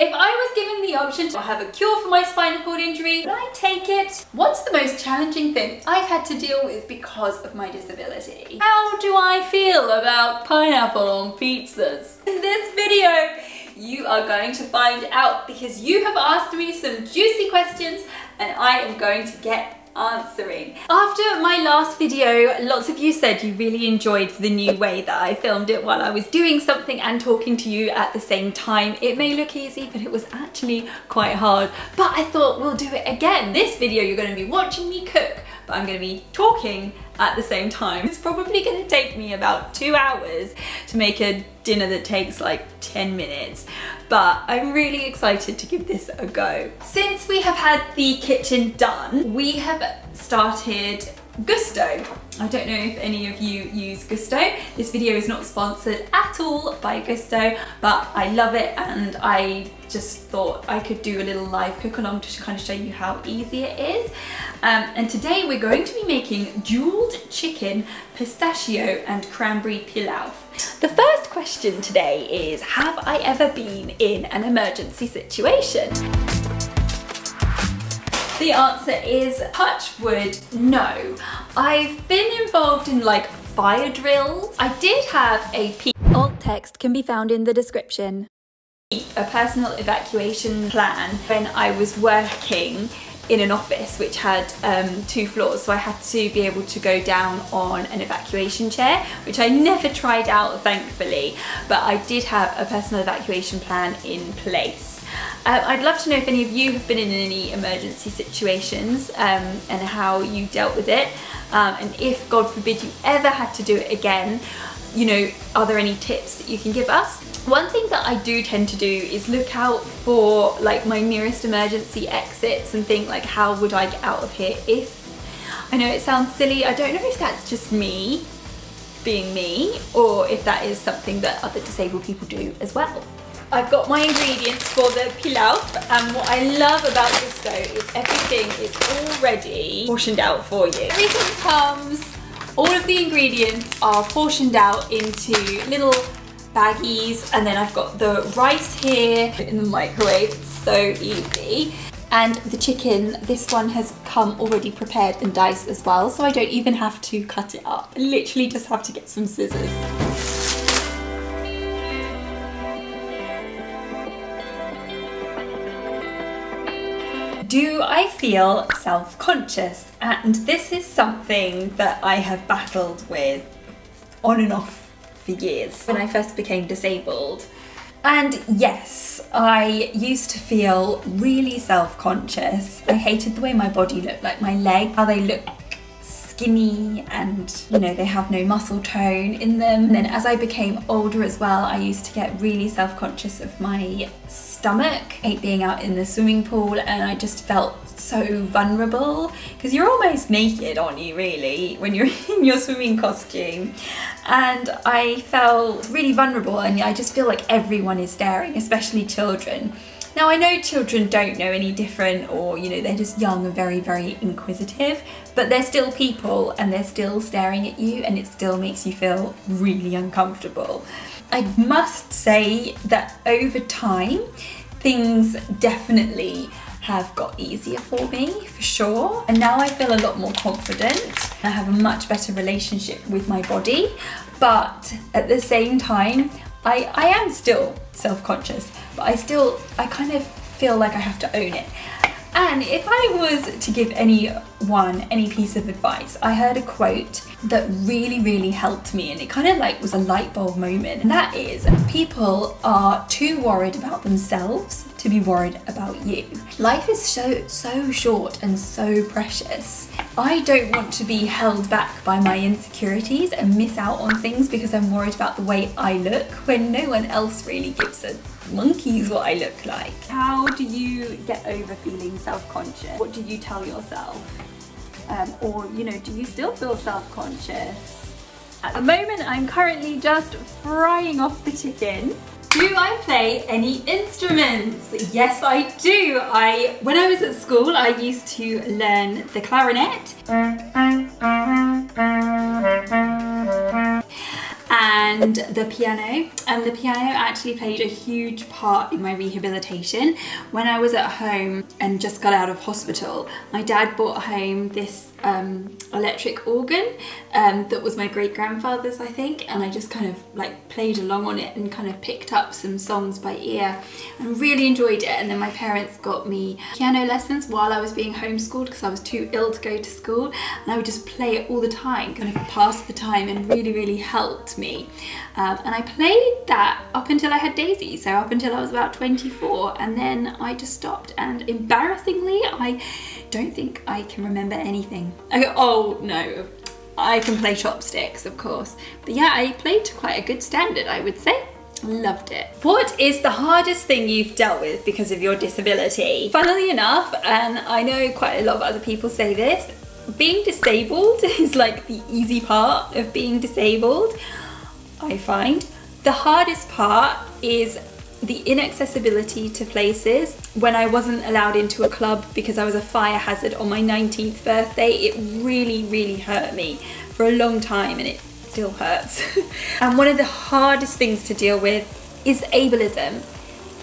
If I was given the option to have a cure for my spinal cord injury, would I take it? What's the most challenging thing I've had to deal with because of my disability? How do I feel about pineapple on pizzas? In this video, you are going to find out because you have asked me some juicy questions and I am going to get answering. After my last video, lots of you said you really enjoyed the new way that I filmed it while I was doing something and talking to you at the same time. It may look easy, but it was actually quite hard. But I thought we'll do it again. This video you're going to be watching me cook, but I'm going to be talking at the same time. It's probably going to take me about 2 hours to make a dinner that takes like 10 minutes, but I'm really excited to give this a go. Since we have had the kitchen done, we have started Gusto. I don't know if any of you use Gusto. This video is not sponsored at all by Gusto, but I love it and I just thought I could do a little live cook along to kind of show you how easy it is. And today we're going to be making jeweled chicken, pistachio and cranberry pilaf. The first question today is, have I ever been in an emergency situation? The answer is, touch wood, no. I've been involved in like fire drills. I did have a alt text can be found in the description. A personal evacuation plan when I was working in an office which had 2 floors, so I had to be able to go down on an evacuation chair, which I never tried out thankfully, but I did have a personal evacuation plan in place. I'd love to know if any of you have been in any emergency situations and how you dealt with it, and if God forbid you ever had to do it again, you know, are there any tips that you can give us? One thing that I do tend to do is look out for like my nearest emergency exits and think like, how would I get out of here if... I know it sounds silly, I don't know if that's just me being me or if that is something that other disabled people do as well. I've got my ingredients for the pilaf, and what I love about Gusto is everything is already portioned out for you. Everything comes, all of the ingredients are portioned out into little baggies, and then I've got the rice here in the microwave, it's so easy. And the chicken, this one has come already prepared and diced as well, so I don't even have to cut it up. I literally just have to get some scissors. Do I feel self-conscious? And this is something that I have battled with on and off for years when I first became disabled. And yes, I used to feel really self-conscious. I hated the way my body looked, like my leg, how they look skinny and, you know, they have no muscle tone in them. And then as I became older as well, I used to get really self-conscious of my stomach, being out in the swimming pool, and I just felt so vulnerable because you're almost naked, aren't you, really, when you're in your swimming costume. And I felt really vulnerable, and I just feel like everyone is staring, especially children. Now I know children don't know any different, or you know, they're just young and very, very inquisitive, but they're still people and they're still staring at you, and it still makes you feel really uncomfortable. I must say that over time, things definitely have got easier for me, for sure. And now I feel a lot more confident. I have a much better relationship with my body, but at the same time, I am still self-conscious, but I kind of feel like I have to own it. And if I was to give anyone any piece of advice, I heard a quote that really, really helped me, and it kind of like was a light bulb moment. And that is, people are too worried about themselves to be worried about you. Life is so short and so precious. I don't want to be held back by my insecurities and miss out on things because I'm worried about the way I look when no one else really gives a monkey's what I look like. How do you get over feeling self-conscious? What do you tell yourself? Or, you know, do you still feel self-conscious? At the moment, I'm currently just frying off the chicken. Do I play any instruments? Yes, I do. When I was at school, I used to learn the clarinet. And and the piano. And the piano actually played a huge part in my rehabilitation. When I was at home and just got out of hospital, my dad brought home this electric organ that was my great-grandfather's, I think, and I just kind of like played along on it and kind of picked up some songs by ear and really enjoyed it. And then my parents got me piano lessons while I was being homeschooled because I was too ill to go to school, and I would just play it all the time, kind of pass the time, and really helped me. And I played that up until I had Daisy, so up until I was about 24, and then I just stopped, and embarrassingly I don't think I can remember anything. Oh no, I can play chopsticks, of course, but yeah, I played to quite a good standard, I would say. Loved it. What is the hardest thing you've dealt with because of your disability? Funnily enough, and I know quite a lot of other people say this, being disabled is like the easy part of being disabled, I find. The hardest part is the inaccessibility to places. When I wasn't allowed into a club because I was a fire hazard on my 19th birthday, it really hurt me for a long time, and it still hurts. And one of the hardest things to deal with is ableism.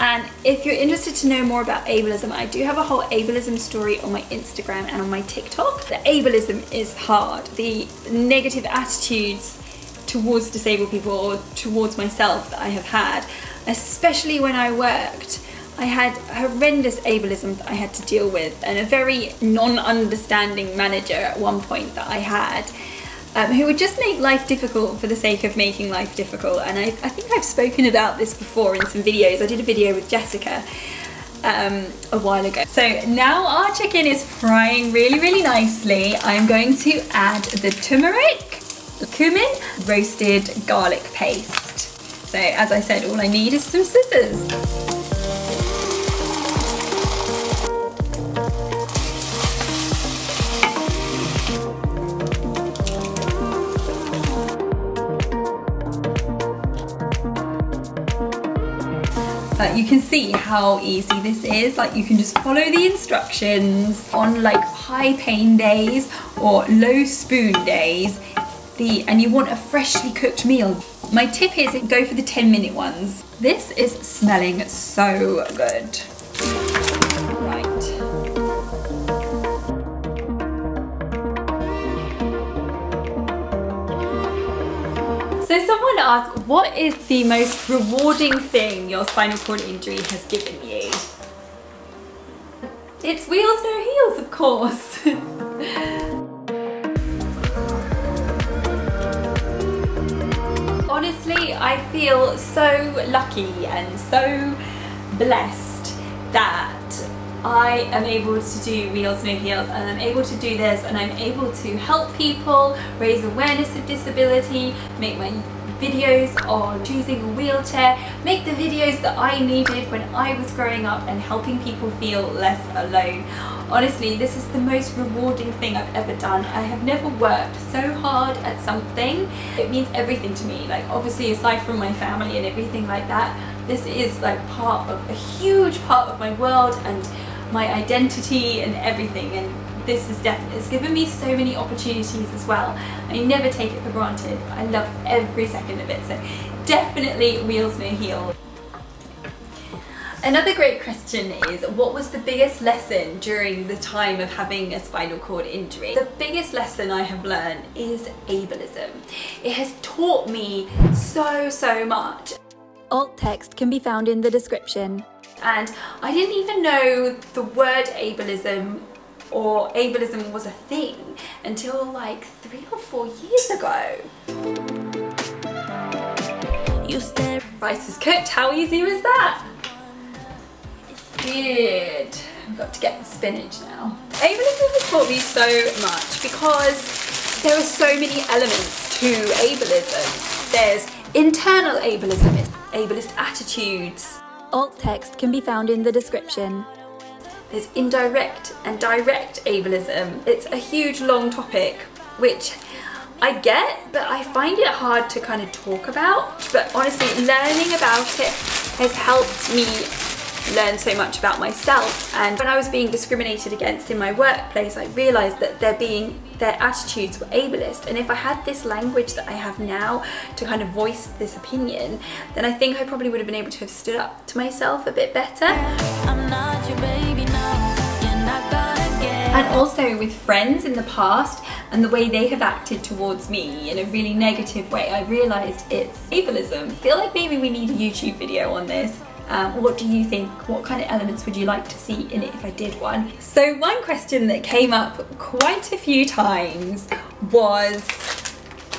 And if you're interested to know more about ableism, I do have a whole ableism story on my Instagram and on my TikTok. The ableism is hard. The negative attitudes towards disabled people or towards myself that I have had, especially when I worked, I had horrendous ableism that I had to deal with, and a very non-understanding manager at one point that I had, who would just make life difficult for the sake of making life difficult. And I think I've spoken about this before in some videos. I did a video with Jessica a while ago. So now our chicken is frying really nicely. I'm going to add the turmeric, cumin, roasted garlic paste. So as I said, all I need is some scissors. You can see how easy this is. Like, you can just follow the instructions on like high pain days or low spoon days. And you want a freshly cooked meal. My tip is go for the 10-minute ones. This is smelling so good. Right. So someone asked, what is the most rewarding thing your spinal cord injury has given you? It's Wheels No Heels, of course. Honestly, I feel so lucky and so blessed that I am able to do Wheels No Heels, and I'm able to do this, and I'm able to help people, raise awareness of disability, make my videos on choosing a wheelchair, make the videos that I needed when I was growing up, and helping people feel less alone. Honestly, this is the most rewarding thing I've ever done. I have never worked so hard at something. It means everything to me. Like, obviously, aside from my family and everything like that, this is like a huge part of my world and my identity and everything. And this is definitely, it's given me so many opportunities as well. I never take it for granted. I love every second of it. So definitely Wheels No Heel. Another great question is, what was the biggest lesson during the time of having a spinal cord injury? The biggest lesson I have learned is ableism. It has taught me so much. Alt text can be found in the description. And I didn't even know the word ableism or ableism was a thing until like 3 or 4 years ago. Rice is cooked. How easy was that? Good. I've got to get the spinach now. Ableism has taught me so much because there are so many elements to ableism. There's internal ableism, it's ableist attitudes. Alt text can be found in the description. There's indirect and direct ableism. It's a huge long topic, which I get, but I find it hard to kind of talk about. But honestly, learning about it has helped me learn so much about myself. And when I was being discriminated against in my workplace, I realised that their attitudes were ableist, and if I had this language that I have now to kind of voice this opinion, then I think I probably would have been able to have stood up to myself a bit better. I'm not your baby, no. You're not gonna get. And also with friends in the past and the way they have acted towards me in a really negative way, I realised it's ableism. I feel like maybe we need a YouTube video on this. What do you think? What kind of elements would you like to see in it if I did one? So one question that came up quite a few times was,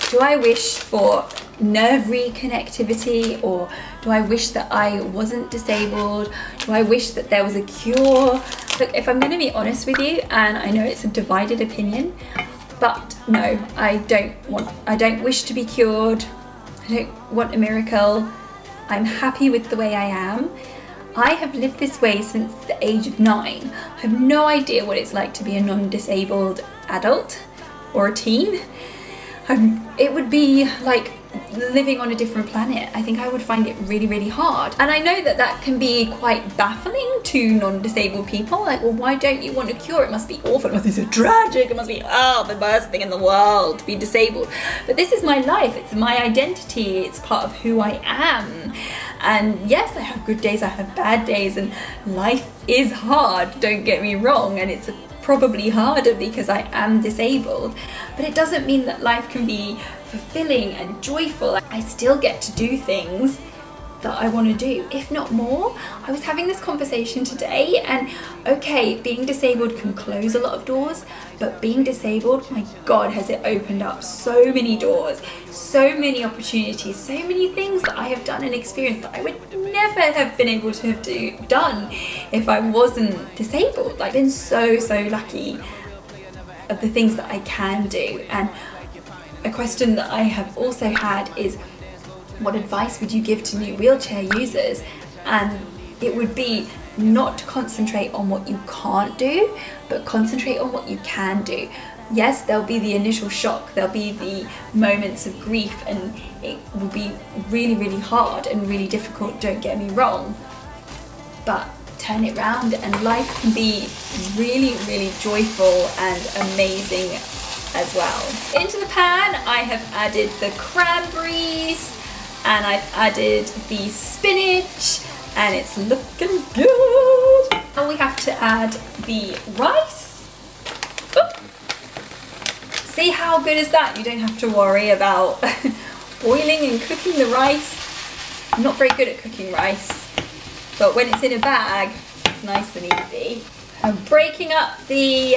do I wish for nerve reconnectivity, or do I wish that I wasn't disabled? Do I wish that there was a cure? Look, if I'm going to be honest with you, and I know it's a divided opinion, but no, I don't wish to be cured. I don't want a miracle. I'm happy with the way I am. I have lived this way since the age of 9. I have no idea what it's like to be a non-disabled adult or a teen. It would be like living on a different planet. I think I would find it really, really hard. And I know that that can be quite baffling to non-disabled people. Like, well, why don't you want a cure? It must be awful, it must be so tragic, it must be, oh, the worst thing in the world to be disabled. But this is my life, it's my identity, it's part of who I am. And yes, I have good days, I have bad days, and life is hard, don't get me wrong, and it's probably harder because I am disabled, but it doesn't mean that life can be fulfilling and joyful. I still get to do things that I want to do, if not more. I was having this conversation today, and okay, being disabled can close a lot of doors, but being disabled, my God, has it opened up so many doors, so many opportunities, so many things that I have done and experienced that I would never have been able to have done if I wasn't disabled. I've been so lucky of the things that I can do. And a question that I have also had is, what advice would you give to new wheelchair users? And it would be not to concentrate on what you can't do, but concentrate on what you can do. Yes, there'll be the initial shock, there'll be the moments of grief, and it will be really, really hard and really difficult, don't get me wrong, but turn it round and life can be really, really joyful and amazing as well. Into the pan I have added the cranberries, and I've added the spinach, and it's looking good. Now we have to add the rice. Ooh. See how good is that? You don't have to worry about boiling and cooking the rice. I'm not very good at cooking rice, but when it's in a bag, it's nice and easy. I'm breaking up the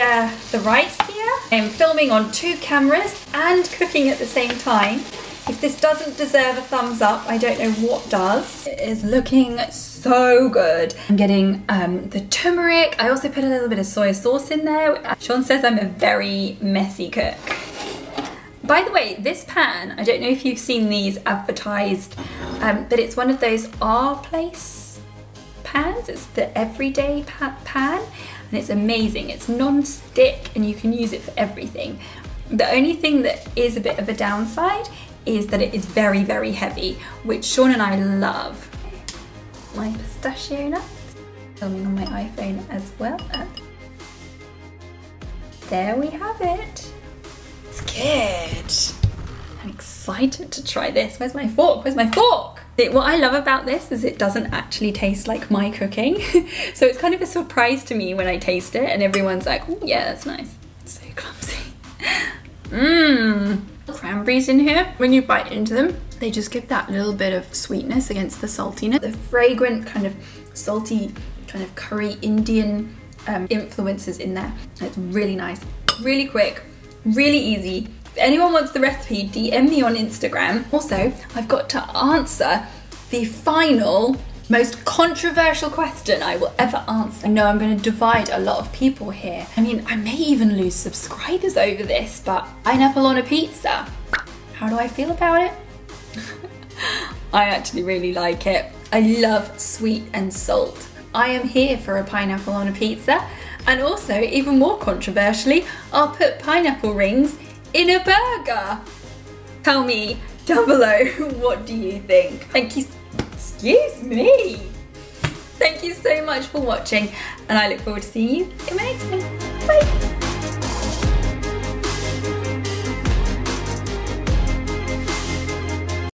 rice here. I'm filming on 2 cameras and cooking at the same time. If this doesn't deserve a thumbs up, I don't know what does. It is looking so good. I'm getting the turmeric. I also put a little bit of soy sauce in there. Sean says I'm a very messy cook. By the way, this pan, I don't know if you've seen these advertised, but it's one of those Our Place pans. It's the everyday pan, and it's amazing. It's non-stick and you can use it for everything. The only thing that is a bit of a downside is that it is very, very heavy, which Sean and I love. My pistachio nuts, filming on my iPhone as well. There we have it. It's good. I'm excited to try this. Where's my fork? Where's my fork? What I love about this is it doesn't actually taste like my cooking. So it's kind of a surprise to me when I taste it and everyone's like, oh yeah, that's nice. So clumsy. Mmm. Cranberries in here. When you bite into them, they just give that little bit of sweetness against the saltiness. The fragrant kind of salty, kind of curry Indian influences in there. It's really nice, really quick, really easy. If anyone wants the recipe, DM me on Instagram. Also, I've got to answer the final, most controversial question I will ever answer. I know I'm going to divide a lot of people here. I mean, I may even lose subscribers over this, but pineapple on a pizza. How do I feel about it? I actually really like it. I love sweet and salt. I am here for a pineapple on a pizza. And also, even more controversially, I'll put pineapple rings in a burger. Tell me down below, what do you think? Thank you. Excuse me. Thank you so much for watching, and I look forward to seeing you in my next one. Bye!